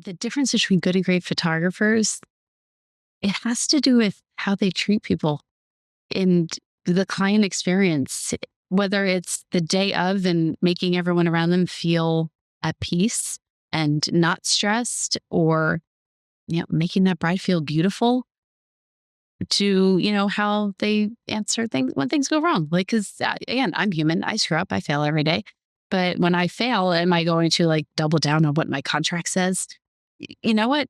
the difference between good and great photographers, it has to do with how they treat people and the client experience, whether it's the day of and making everyone around them feel at peace and not stressed, or making that bride feel beautiful, to how they answer things when things go wrong. Like, because again, I'm human, I screw up, I fail every day. But when I fail, am I going to like double down on what my contract says? You know what?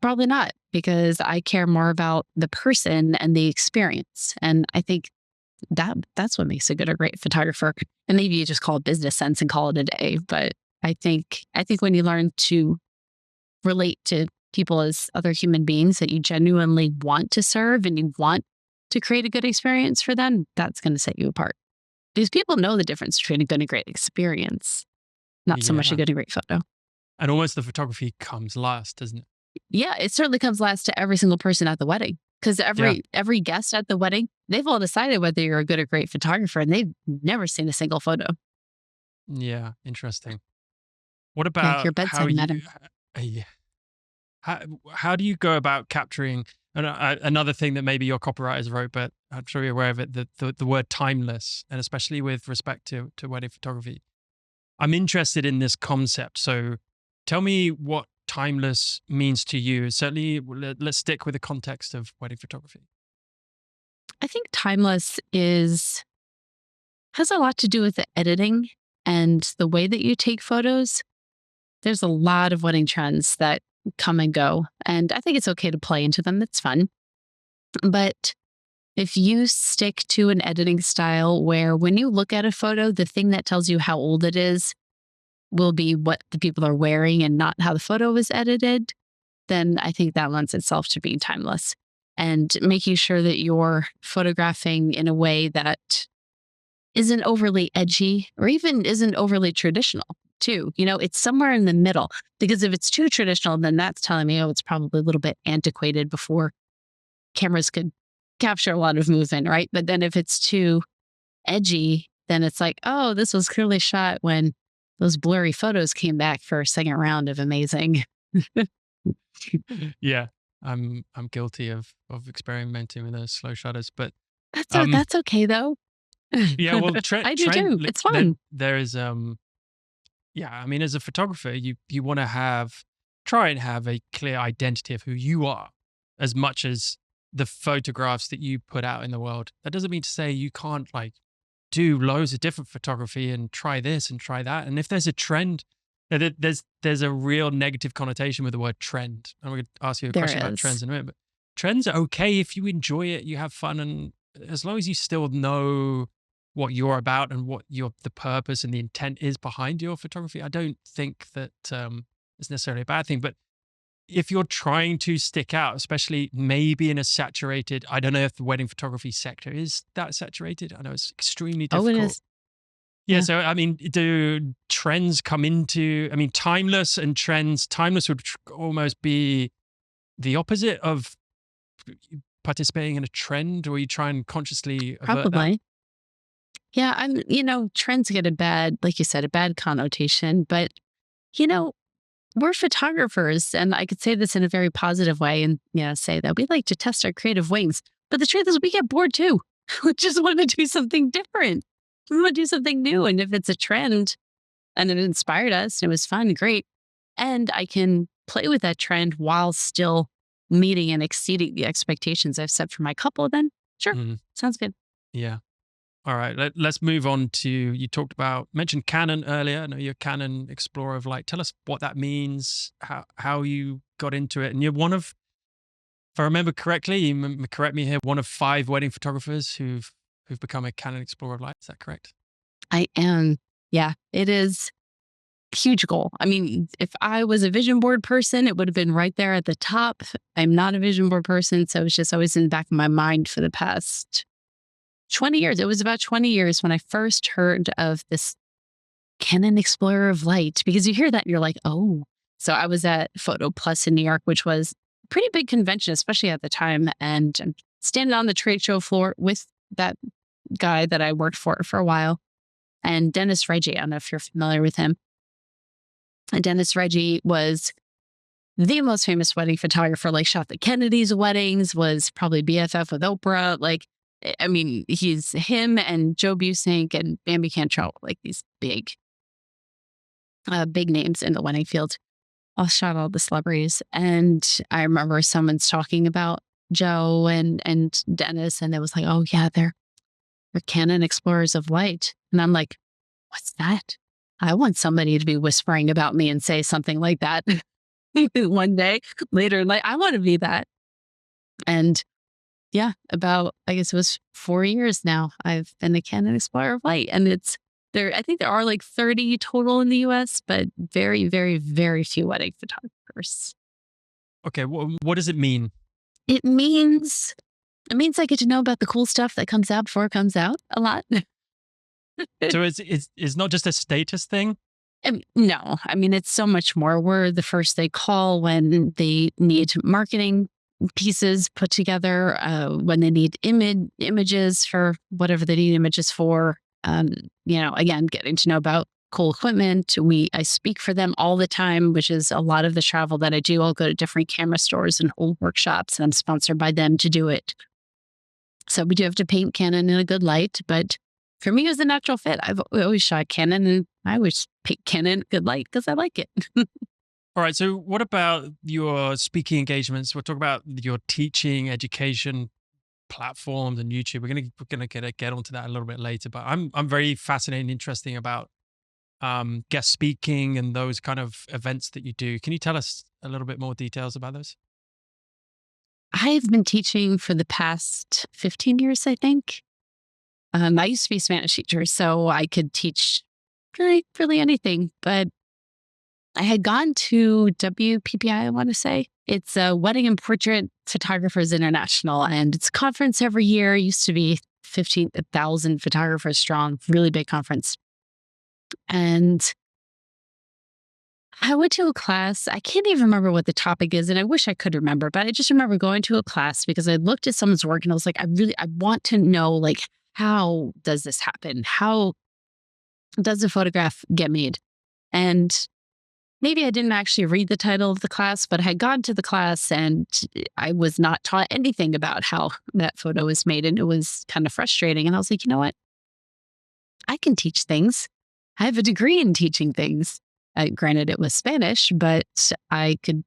Probably not, because I care more about the person and the experience. And I think that's what makes a good or great photographer. And maybe you just call it business sense and call it a day. But I think when you learn to relate to people as other human beings that you genuinely want to serve and you want to create a good experience for them, that's going to set you apart. Because people know the difference between a good and great experience, not so much a Yeah. good and great photo. And almost the photography comes last, doesn't it? Yeah, it certainly comes last to every single person at the wedding. Because every guest at the wedding, they've all decided whether you're a good or great photographer, and they've never seen a single photo. Yeah, interesting. What Yeah, about your how bedside you, manner. yeah, how, how do you go about capturing, and another thing that maybe your copywriters wrote, but I'm sure you're aware of it, the word timeless, and especially with respect to wedding photography. I'm interested in this concept. So tell me what timeless means to you. Certainly, let's stick with the context of wedding photography. I think timeless has a lot to do with the editing and the way that you take photos. There's a lot of wedding trends that come and go, and I think it's okay to play into them. It's fun. But if you stick to an editing style where when you look at a photo, the thing that tells you how old it is will be what the people are wearing and not how the photo was edited, then I think that lends itself to being timeless and making sure that you're photographing in a way that isn't overly edgy or even isn't overly traditional too. It's somewhere in the middle, because if it's too traditional, then that's telling me, oh, it's probably a little bit antiquated before cameras could capture a lot of movement, right? But then if it's too edgy, then it's like, oh, this was clearly shot when those blurry photos came back for a second round of amazing. Yeah, I'm guilty of experimenting with those slow shutters, but That's um, that's okay though. yeah, well, trend I do trend too. look, It's fun. there is yeah, I mean, as a photographer, you want to try and have a clear identity of who you are, as much as the photographs that you put out in the world. That doesn't mean to say you can't like do loads of different photography and try this and try that. And if there's a trend, there's a real negative connotation with the word trend. I'm going to ask you a There question about is. trends in a minute, but trends are okay if you enjoy it, you have fun, and as long as you still know what you're about and what the purpose and the intent is behind your photography, I don't think that it's necessarily a bad thing. But if you're trying to stick out, especially maybe in a saturated, I don't know if the wedding photography sector is that saturated. I know it's extremely Oh, it difficult. is. Yeah. Yeah, So, I mean, do trends come into, I mean, timeless and trends, timeless would almost be the opposite of participating in a trend, or you try and consciously avert that? probably. Yeah, trends get like you said, a bad connotation, but you know, we're photographers, and I could say this in a very positive way and say that we like to test our creative wings. But the truth is we get bored too. We just want to do something different. We want to do something new. And if it's a trend and it inspired us and it was fun, great. And I can play with that trend while still meeting and exceeding the expectations I've set for my couple, then sure, Mm, sounds good. yeah. All right. Let's move on to, you mentioned Canon earlier. I know you're Canon Explorer of Light. Tell us what that means, how you got into it. And you're one of, if I remember correctly, correct me here, one of 5 wedding photographers who've become a Canon Explorer of Light. Is that correct? I am. Yeah, it is a huge goal. I mean, if I was a vision board person, it would have been right there at the top. I'm not a vision board person, so it's just always in the back of my mind for the past 20 years. It was about 20 years when I first heard of this Canon Explorer of Light, because you hear that and you're like, oh. So I was at Photo Plus in New York, which was a pretty big convention, especially at the time. And I'm standing on the trade show floor with that guy that I worked for a while, and Dennis Reggie. I don't know if you're familiar with him. And Dennis Reggie was the most famous wedding photographer, like shot the Kennedy's weddings, was probably BFF with Oprah. Like, I mean, he's him and Joe Busenk and Bambi Cantrell, like these big names in the wedding field. All shot all the celebrities. And I remember someone's talking about Joe and Dennis, and it was like, oh yeah, they're Canon Explorers of Light. And I'm like, what's that? I want somebody to be whispering about me and say something like that one day later. Like, I want to be that. And yeah, about, I guess it was 4 years now, I've been a Canon Explorer of Light. And it's there, I think there are like 30 total in the US, but very, very, very few wedding photographers. Okay, what does it mean? It means it means I get to know about the cool stuff that comes out before it comes out a lot. So it's not just a status thing? No, I mean, it's so much more. We're the first they call when they need marketing pieces put together, when they need images for whatever they need images for. Again, getting to know about cool equipment. I speak for them all the time, which is a lot of the travel that I do. I'll go to different camera stores and hold workshops, and I'm sponsored by them to do it. So we do have to paint Canon in a good light, but for me, it was a natural fit. I've always shot Canon, and I always pick Canon in good light because I like it. All right. So, what about your speaking engagements? We'll talk about your teaching, education platforms, and YouTube. We're gonna get onto that a little bit later. But I'm very fascinated and interesting about guest speaking and those kind of events that you do. Can you tell us a little bit more details about those? I've been teaching for the past 15 years, I think. I used to be a Spanish teacher, so I could teach really anything. But I had gone to WPPI, I want to say. It's a Wedding and Portrait Photographers International, and it's a conference every year. It used to be 15,000 photographers strong, really big conference. And I went to a class. I can't even remember what the topic is, and I wish I could remember, but I just remember going to a class because I looked at someone's work and I was like, I want to know, like, how does this happen? How does a photograph get made? And maybe I didn't actually read the title of the class, but I had gone to the class and I was not taught anything about how that photo was made. And it was kind of frustrating. And I was like, you know what? I can teach things. I have a degree in teaching things. Granted, it was Spanish, but I could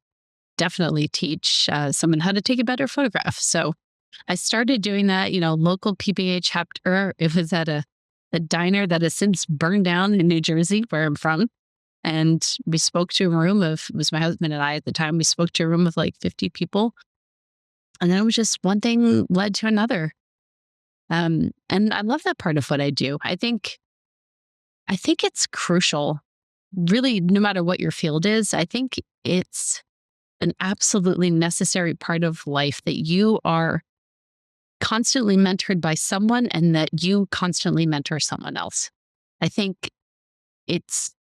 definitely teach someone how to take a better photograph. So I started doing that, local PPA chapter. It was at a diner that has since burned down in New Jersey, where I'm from. And we spoke to a room of, it was my husband and I at the time, we spoke to a room of like 50 people. And then it was just one thing led to another. And I love that part of what I do. I think it's crucial, really, no matter what your field is. I think it's an absolutely necessary part of life that you are constantly mentored by someone and that you constantly mentor someone else. I think it's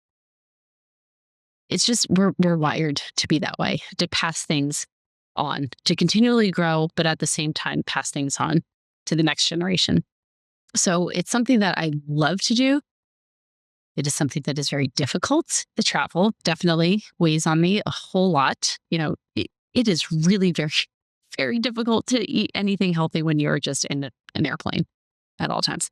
just we're wired to be that way, to pass things on, to continually grow, but at the same time pass things on to the next generation. So it's something that I love to do. It is something that is very difficult. The travel definitely weighs on me a whole lot. It is really very, very difficult to eat anything healthy when you're just in an airplane at all times.